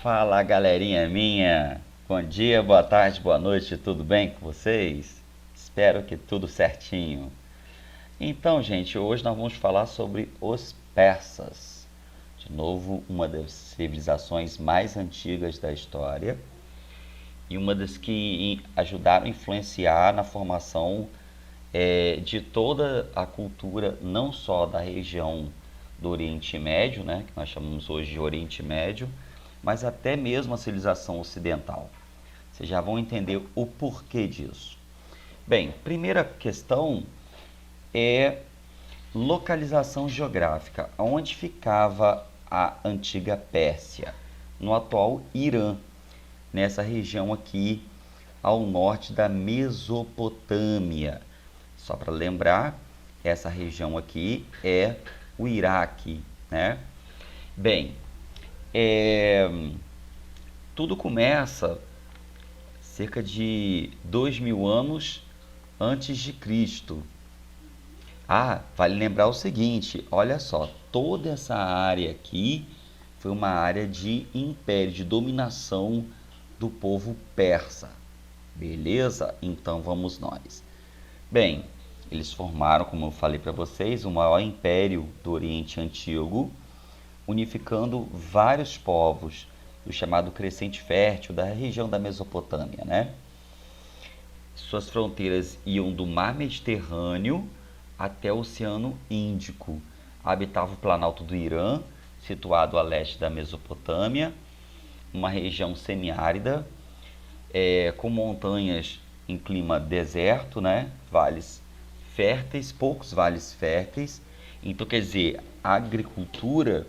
Fala, galerinha minha. Bom dia, boa tarde, boa noite, tudo bem com vocês? Espero que tudo certinho. Então, gente, hoje nós vamos falar sobre os persas. De novo, uma das civilizações mais antigas da história e uma das que ajudaram a influenciar na formação de toda a cultura, não só da região do Oriente Médio, né, que nós chamamos hoje de Oriente Médio, mas até mesmo a civilização ocidental. Vocês já vão entender o porquê disso. Bem, primeira questão é localização geográfica. Onde ficava a antiga Pérsia? No atual Irã, nessa região aqui ao norte da Mesopotâmia. Só para lembrar, essa região aqui é o Iraque, né? Bem, tudo começa cerca de 2000 anos antes de Cristo. Ah, vale lembrar o seguinte, olha só, toda essa área aqui foi uma área de império, de dominação do povo persa. Beleza? Então vamos nós. Bem, eles formaram, como eu falei para vocês, o maior império do Oriente Antigo, unificando vários povos do chamado Crescente Fértil da região da Mesopotâmia, né? Suas fronteiras iam do Mar Mediterrâneo até o Oceano Índico. Habitava o Planalto do Irã, situado a leste da Mesopotâmia, uma região semiárida, com montanhas em clima deserto, né? Vales férteis, poucos vales férteis. Então, quer dizer, a agricultura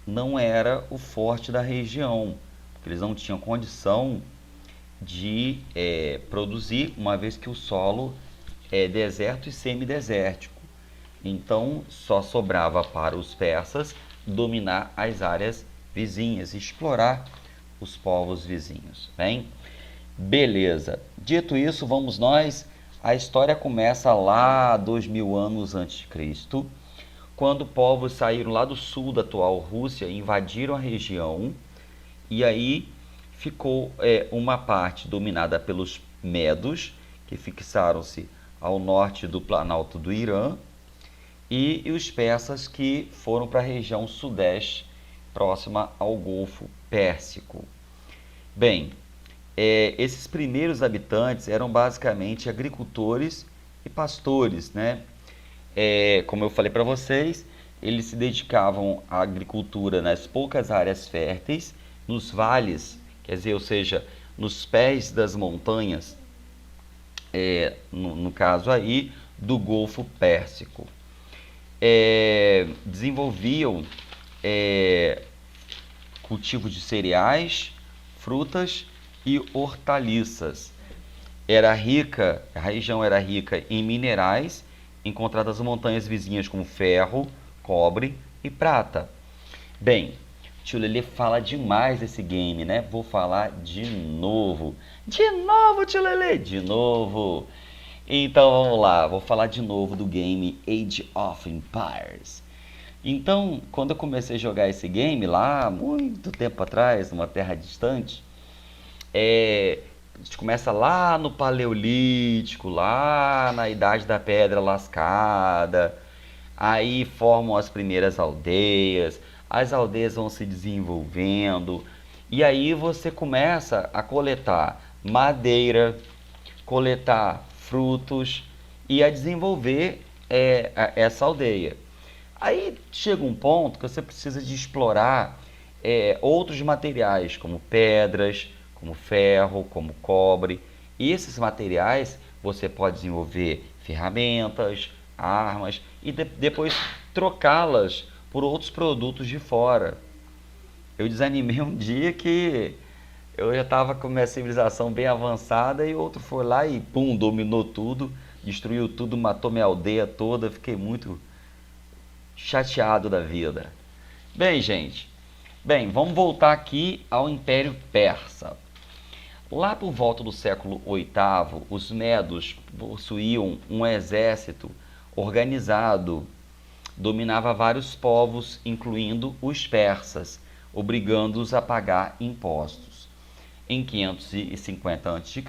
não era o forte da região, porque eles não tinham condição de produzir, uma vez que o solo é deserto e semidesértico. Então, só sobrava para os persas dominar as áreas vizinhas, explorar os povos vizinhos. Bem, beleza. Dito isso, vamos nós. A história começa lá 2000 anos antes de Cristo, quando povos saíram lá do sul da atual Rússia, invadiram a região, e aí ficou uma parte dominada pelos medos, que fixaram-se ao norte do Planalto do Irã, e os persas, que foram para a região sudeste, próxima ao Golfo Pérsico. Bem, esses primeiros habitantes eram basicamente agricultores e pastores, né? Como eu falei para vocês, eles se dedicavam à agricultura nas poucas áreas férteis, nos vales, quer dizer, ou seja, nos pés das montanhas, no caso aí, do Golfo Pérsico. Desenvolviam cultivo de cereais, frutas e hortaliças. A região era rica em minerais, encontradas nas montanhas vizinhas como ferro, cobre e prata. Bem, tio Lelê fala demais desse game, né? Vou falar de novo. De novo, tio Lelê! De novo! Então vamos lá, vou falar de novo do game Age of Empires. Então, quando eu comecei a jogar esse game lá, muito tempo atrás, numa terra distante, a gente começa lá no Paleolítico, lá na Idade da Pedra Lascada, aí formam as primeiras aldeias, as aldeias vão se desenvolvendo, e aí você começa a coletar madeira, coletar frutos e a desenvolver essa aldeia. Aí chega um ponto que você precisa de explorar outros materiais, como pedras, como ferro, como cobre. E esses materiais você pode desenvolver ferramentas, armas e depois trocá-las por outros produtos de fora. Eu desanimei um dia que eu já estava com minha civilização bem avançada e outro foi lá e pum, dominou tudo, destruiu tudo, matou minha aldeia toda. Fiquei muito chateado da vida. Bem, gente, vamos voltar aqui ao Império Persa. Lá por volta do século VIII, os medos possuíam um exército organizado, dominava vários povos, incluindo os persas. obrigando-os a pagar impostos. Em 550 a.C.,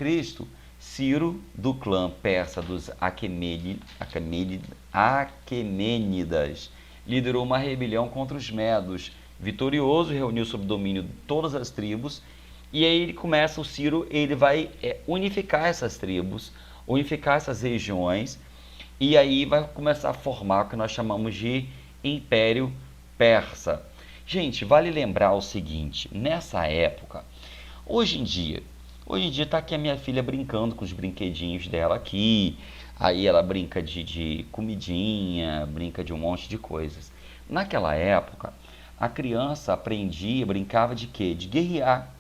Ciro, do clã persa dos Aquemênidas, liderou uma rebelião contra os medos. Vitorioso, reuniu sob domínio todas as tribos, e aí o Ciro, ele vai unificar essas tribos, unificar essas regiões, e aí vai começar a formar o que nós chamamos de Império Persa. Gente, vale lembrar o seguinte, nessa época, hoje em dia está aqui a minha filha brincando com os brinquedinhos dela aqui, aí ela brinca de comidinha, brinca de um monte de coisas. Naquela época, a criança brincava de quê? De guerrear.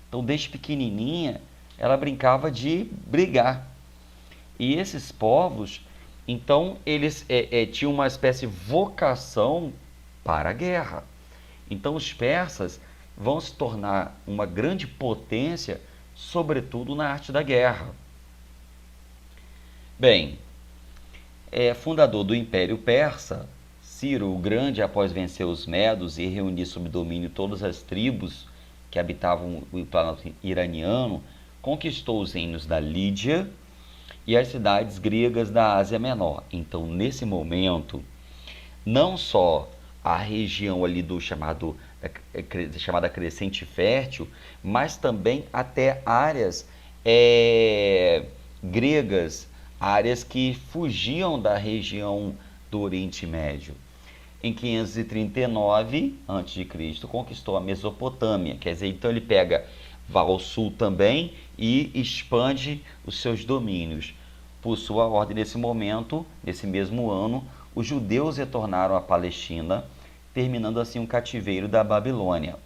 Então, desde pequenininha, ela brincava de brigar. E esses povos, então, eles tinham uma espécie de vocação para a guerra. Então, os persas vão se tornar uma grande potência, sobretudo na arte da guerra. Bem, fundador do Império Persa, Ciro o Grande, após vencer os medos e reunir sob domínio todas as tribos que habitavam o planeta iraniano, conquistou os reinos da Lídia e as cidades gregas da Ásia Menor. Então, nesse momento, não só a região ali chamada Crescente Fértil, mas também até áreas gregas, áreas que fugiam da região do Oriente Médio. Em 539 a.C., conquistou a Mesopotâmia, quer dizer, então ele vai ao sul também e expande os seus domínios. Por sua ordem, nesse momento, nesse mesmo ano, os judeus retornaram à Palestina, terminando assim o cativeiro da Babilônia.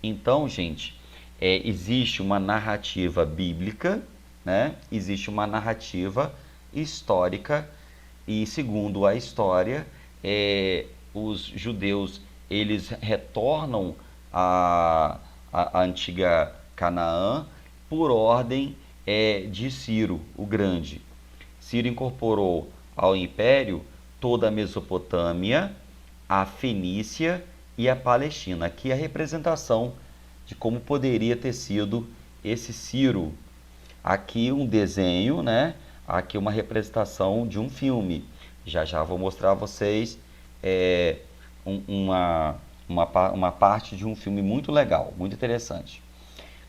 Então, gente, existe uma narrativa bíblica, né? Existe uma narrativa histórica, e segundo a história, os judeus eles retornam à antiga Canaã por ordem de Ciro o Grande. Ciro incorporou ao império toda a Mesopotâmia, a Fenícia e a Palestina. Aqui é a representação de como poderia ter sido esse Ciro. Aqui um desenho, né? Aqui uma representação de um filme. Já vou mostrar a vocês uma parte de um filme muito legal, muito interessante.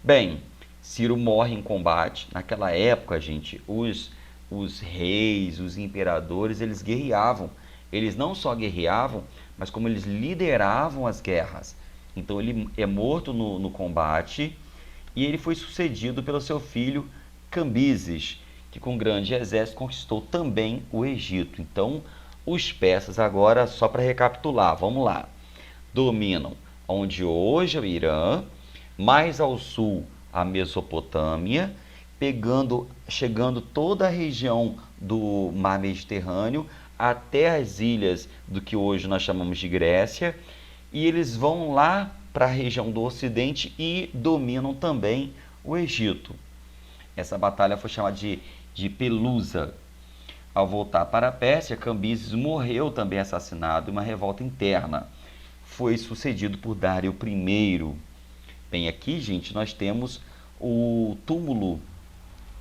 Bem, Ciro morre em combate. Naquela época, gente, os reis, os imperadores, eles guerreavam. Eles não só guerreavam, mas como eles lideravam as guerras. Então ele é morto no combate, e ele foi sucedido pelo seu filho Cambises, que com grande exército conquistou também o Egito. Então os persas agora, só para recapitular, vamos lá, dominam onde hoje é o Irã, mais ao sul a Mesopotâmia, chegando toda a região do Mar Mediterrâneo até as ilhas do que hoje nós chamamos de Grécia, e eles vão lá para a região do Ocidente e dominam também o Egito. Essa batalha foi chamada de Pelusa. Ao voltar para a Pérsia, Cambises morreu também assassinado em uma revolta interna. Foi sucedido por Dário I. Bem, aqui, gente, nós temos o túmulo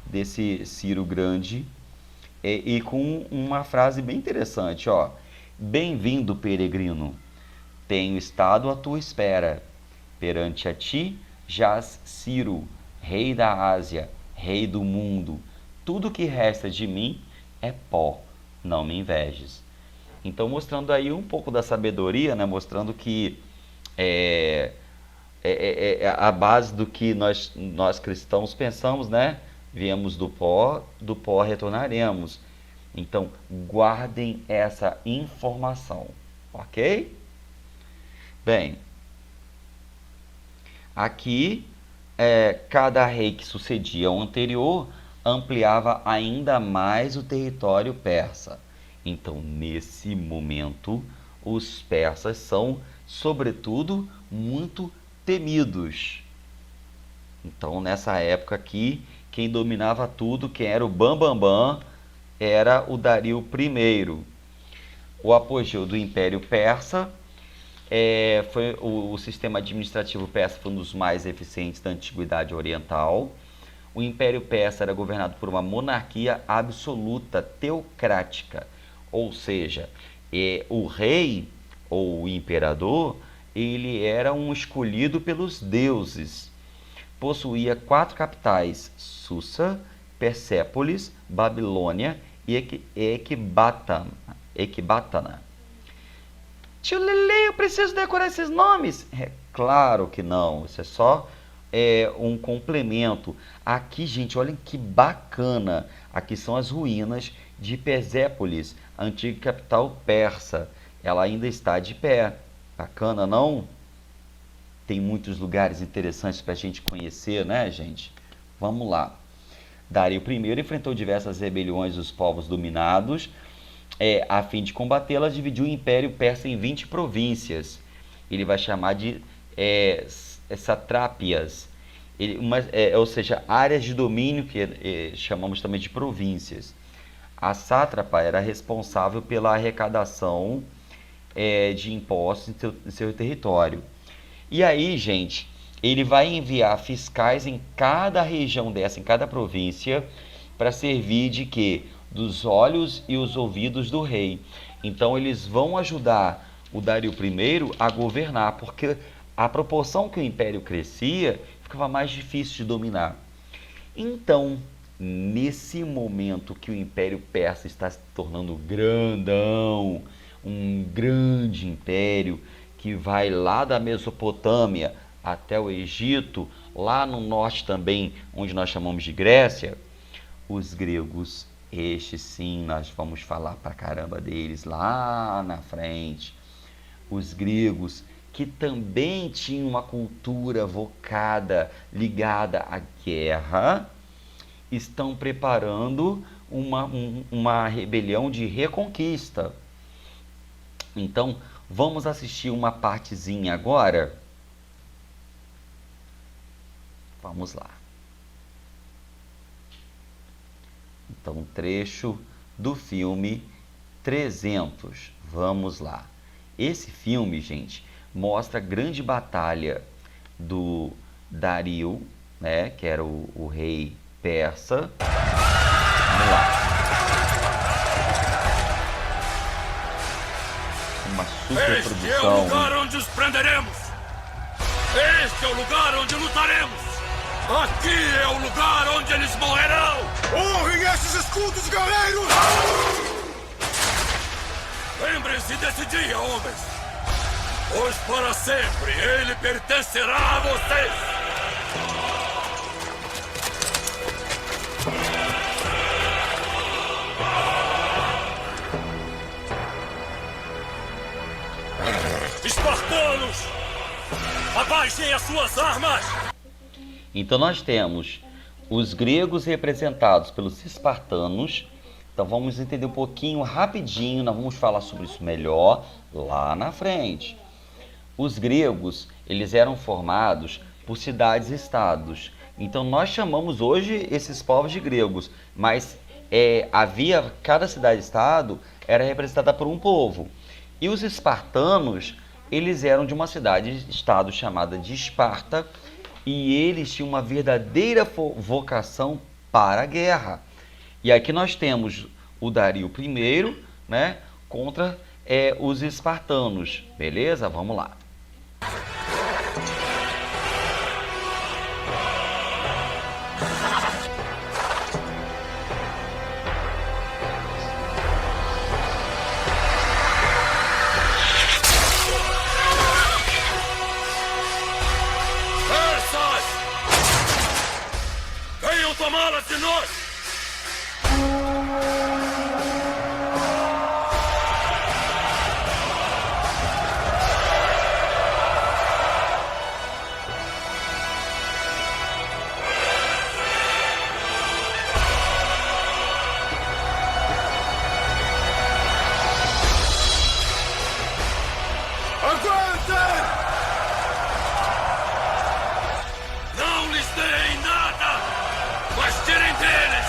desse Ciro Grande, e com uma frase bem interessante, ó. Bem-vindo, peregrino. Tenho estado à tua espera. Perante a ti jaz Ciro, rei da Ásia, rei do mundo. Tudo que resta de mim é pó, não me invejes. Então, mostrando aí um pouco da sabedoria, né? Mostrando que a base do que nós cristãos pensamos, né? Viemos do pó retornaremos. Então, guardem essa informação, ok? Bem, aqui, cada rei que sucedia ao anterior ampliava ainda mais o território persa. Então, nesse momento, os persas são, sobretudo, muito temidos. Então, nessa época aqui, quem dominava tudo, quem era o bambambam, era o Dário I. O apogeu do Império Persa Foi o sistema administrativo persa foi um dos mais eficientes da antiguidade oriental. O Império Persa era governado por uma monarquia absoluta, teocrática, ou seja, o rei ou o imperador, ele era um escolhido pelos deuses. Possuía 4 capitais: Susa, Persépolis, Babilônia e Ecbatana. Tio Lele, eu preciso decorar esses nomes? Claro que não, isso é só um complemento. Aqui, gente, olhem que bacana. Aqui são as ruínas de Persépolis, a antiga capital persa. Ela ainda está de pé. Bacana, não? Tem muitos lugares interessantes para a gente conhecer, né, gente? Vamos lá. Dario I enfrentou diversas rebeliões dos povos dominados. A fim de combatê-las, dividiu o Império Persa em 20 províncias. Ele vai chamar de satrápias, ou seja, áreas de domínio que chamamos também de províncias. A sátrapa era responsável pela arrecadação de impostos em seu território. E aí, gente, ele vai enviar fiscais em cada região dessa, em cada província, para servir de quê? Dos olhos e os ouvidos do rei. Então eles vão ajudar o Dario I a governar, porque à proporção que o império crescia, ficava mais difícil de dominar. Então, nesse momento que o Império Persa está se tornando grandão, um grande império que vai lá da Mesopotâmia até o Egito, lá no norte também, onde nós chamamos de Grécia, os gregos, estes sim, nós vamos falar pra caramba deles lá na frente. Os gregos, que também tinham uma cultura vocada, ligada à guerra, estão preparando uma rebelião de reconquista. Então, vamos assistir uma partezinha agora? Vamos lá. Então, um trecho do filme 300. Vamos lá. Esse filme, gente, mostra a grande batalha do Dario, né, que era o rei persa. Vamos lá. Uma super produção. Este é o lugar onde os prenderemos. Este é o lugar onde lutaremos. Aqui é o lugar onde eles morrerão. Honrem esses escudos, guerreiros! Lembrem-se desse dia, homens. Pois para sempre ele pertencerá a vocês. Espartanos, abaixem as suas armas! Então nós temos os gregos representados pelos espartanos. Então vamos entender um pouquinho rapidinho, nós vamos falar sobre isso melhor lá na frente. Os gregos, eles eram formados por cidades-estados. Então nós chamamos hoje esses povos de gregos, mas cada cidade-estado era representada por um povo. E os espartanos, eles eram de uma cidade-estado chamada de Esparta, e eles tinham uma verdadeira vocação para a guerra. E aqui nós temos o Dario I, né, contra os espartanos. Beleza? Vamos lá. Tomá-las de nós! Aguentem! Não lhes deem nada! Mas tirem deles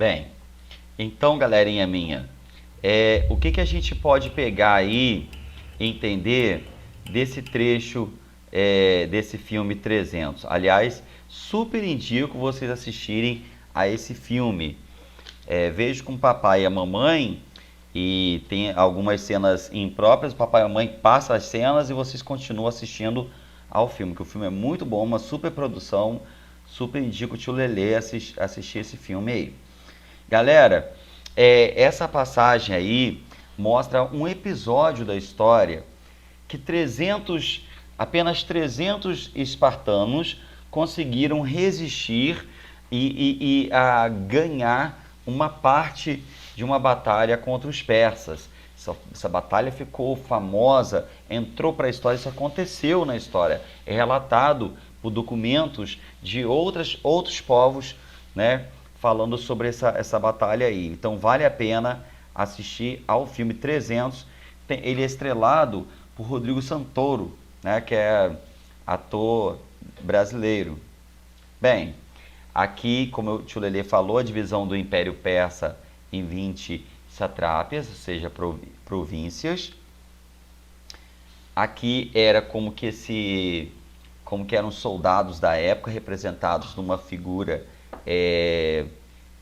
Bem, então, galerinha minha, o que a gente pode pegar aí e entender desse trecho desse filme 300? Aliás, super indico vocês assistirem a esse filme. Vejo com o papai e a mamãe, e tem algumas cenas impróprias, o papai e a mamãe passam as cenas e vocês continuam assistindo ao filme, que o filme é muito bom, uma super produção, super indico o tio Lelê assistir esse filme aí. Galera, essa passagem aí mostra um episódio da história que apenas 300 espartanos conseguiram resistir e a ganhar uma parte de uma batalha contra os persas. Essa batalha ficou famosa, entrou para a história, isso aconteceu na história. É relatado por documentos de outros povos, né, falando sobre essa batalha aí. Então vale a pena assistir ao filme 300. Ele é estrelado por Rodrigo Santoro, né, que é ator brasileiro. Bem, aqui, como o tio Lelê falou, a divisão do Império Persa em 20 satrápias, ou seja, províncias. Aqui era como que eram soldados da época, representados numa figura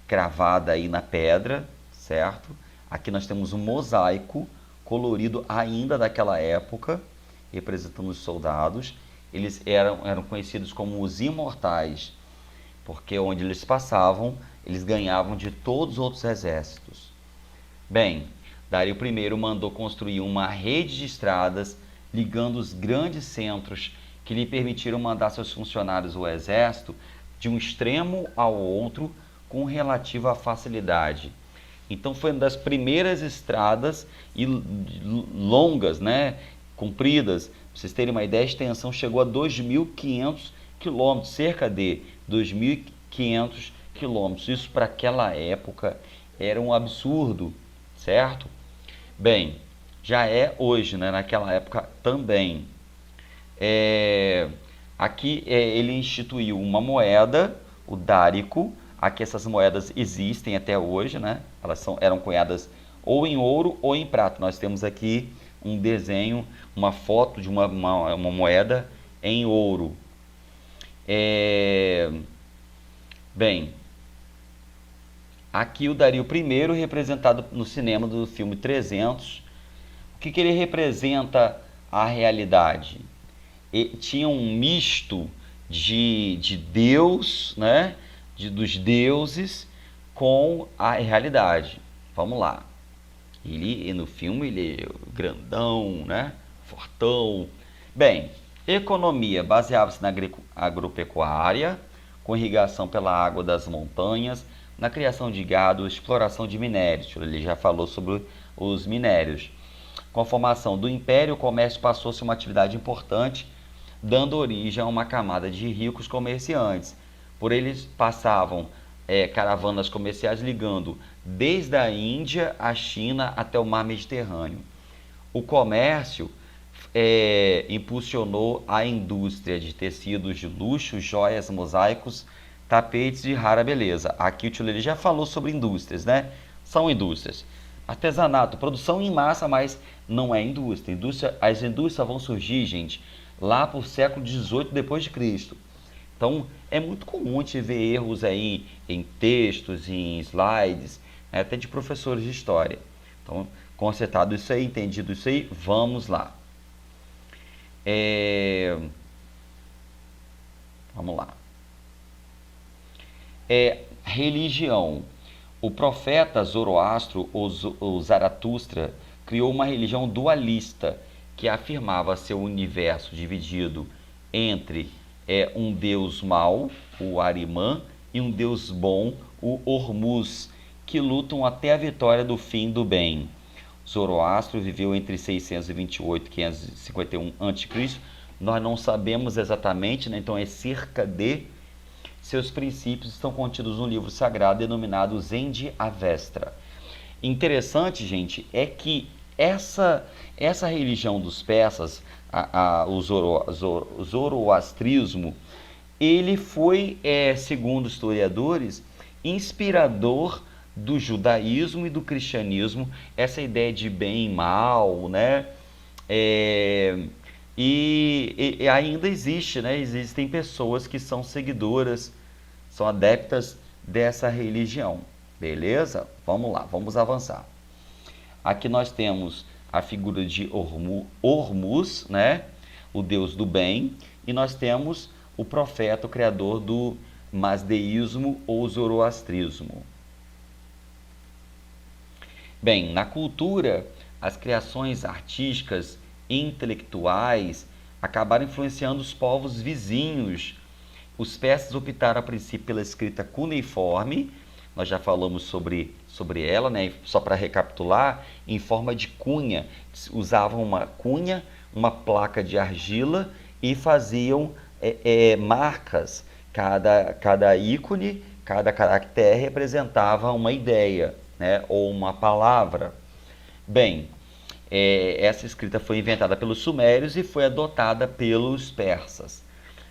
cravada aí na pedra, certo? Aqui nós temos um mosaico colorido ainda daquela época, representando os soldados. Eles eram conhecidos como os imortais, porque onde eles passavam, eles ganhavam de todos os outros exércitos. Bem, Dário I mandou construir uma rede de estradas ligando os grandes centros que lhe permitiram mandar seus funcionários ao exército de um extremo ao outro com relativa facilidade. Então foi uma das primeiras estradas longas, né, compridas. Para vocês terem uma ideia, a extensão chegou a 2.500 quilômetros, cerca de 2.500 quilômetros. Isso para aquela época era um absurdo, certo? Bem, já é hoje, né? Naquela época também. Aqui ele instituiu uma moeda, o dárico. Aqui essas moedas existem até hoje, né? Elas eram cunhadas ou em ouro ou em prata. Nós temos aqui um desenho, uma foto de uma moeda em ouro. Bem, aqui o Dário I, representado no cinema do filme 300. O que ele representa a realidade? Tinha um misto de Deus, né? Dos deuses com a realidade. Vamos lá. No filme ele é grandão, né? Fortão. Bem, economia baseava-se na agropecuária, com irrigação pela água das montanhas, na criação de gado, exploração de minérios. Ele já falou sobre os minérios. Com a formação do Império, o comércio passou a ser uma atividade importante, dando origem a uma camada de ricos comerciantes. Por eles passavam caravanas comerciais ligando desde a Índia à China até o mar Mediterrâneo. O comércio impulsionou a indústria de tecidos de luxo, joias, mosaicos, tapetes de rara beleza. Aqui o tio Lelê já falou sobre indústrias, né? São indústrias. Artesanato, produção em massa, mas não é indústria. As indústrias vão surgir, gente, lá por século XVIII depois de Cristo. Então, é muito comum a gente ver erros aí em textos, em slides, né, até de professores de história. Então, consertado isso aí, entendido isso aí, vamos lá. Vamos lá. Religião. O profeta Zoroastro, ou Zaratustra, criou uma religião dualista que afirmava ser o universo dividido entre um deus mau, o Ahriman, e um deus bom, o Hormuz, que lutam até a vitória do fim do bem. Zoroastro viveu entre 628 e 551 a.C. Nós não sabemos exatamente, né? Então é cerca de... Seus princípios estão contidos no livro sagrado denominado Zend Avestra. Interessante, gente, é que essa religião dos persas, o zoroastrismo, ele foi, segundo historiadores, inspirador do judaísmo e do cristianismo, essa ideia de bem e mal, né? E ainda existe, né? Existem pessoas que são seguidoras, são adeptas dessa religião, beleza? Vamos lá, vamos avançar. Aqui nós temos a figura de Hormuz, né? O deus do bem, e nós temos o profeta, o criador do mazdeísmo ou zoroastrismo. Bem, na cultura, as criações artísticas e intelectuais acabaram influenciando os povos vizinhos. Os persas optaram a princípio pela escrita cuneiforme, nós já falamos sobre ela, né? Só para recapitular, em forma de cunha. Usavam uma cunha, uma placa de argila e faziam marcas. Cada ícone, cada caractere representava uma ideia, né? Ou uma palavra. Bem, essa escrita foi inventada pelos sumérios e foi adotada pelos persas.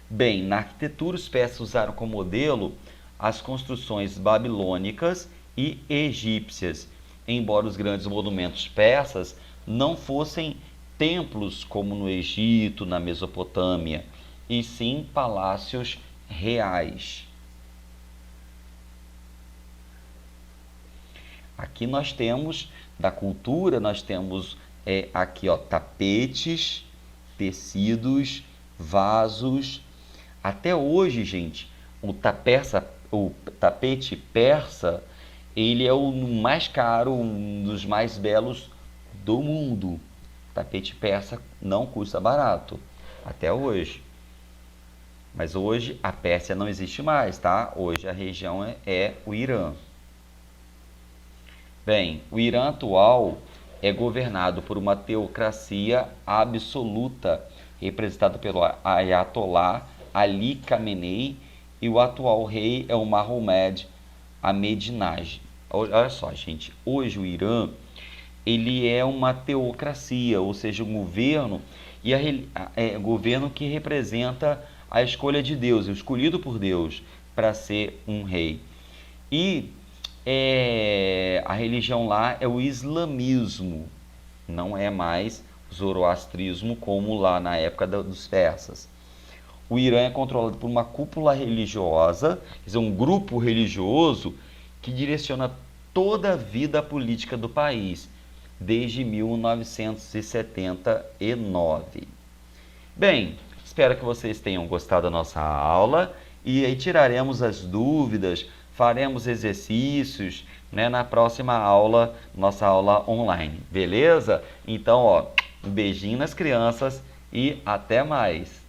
Bem, na arquitetura, os persas usaram como modelo as construções babilônicas e egípcias, embora os grandes monumentos persas não fossem templos como no Egito, na Mesopotâmia, e sim palácios reais. Aqui nós temos, da cultura, nós temos aqui, ó, tapetes, tecidos, vasos. Até hoje, gente, o tapete persa, ele é o mais caro, um dos mais belos do mundo. O tapete persa não custa barato, até hoje. Mas hoje a Pérsia não existe mais, tá? Hoje a região é o Irã. Bem, o Irã atual é governado por uma teocracia absoluta, representada pelo Ayatollah Ali Khamenei, e o atual rei é o Mohammad Ahmadinejad. Olha só, gente, hoje o Irã, ele é uma teocracia, ou seja, um governo, governo que representa a escolha de Deus, o escolhido por Deus para ser um rei. E a religião lá é o islamismo, não é mais o zoroastrismo como lá na época dos persas. O Irã é controlado por uma cúpula religiosa, quer dizer, um grupo religioso que direciona toda a vida política do país, desde 1979. Bem, espero que vocês tenham gostado da nossa aula e aí tiraremos as dúvidas, faremos exercícios, né, na próxima aula, nossa aula online, beleza? Então, ó, um beijinho nas crianças e até mais!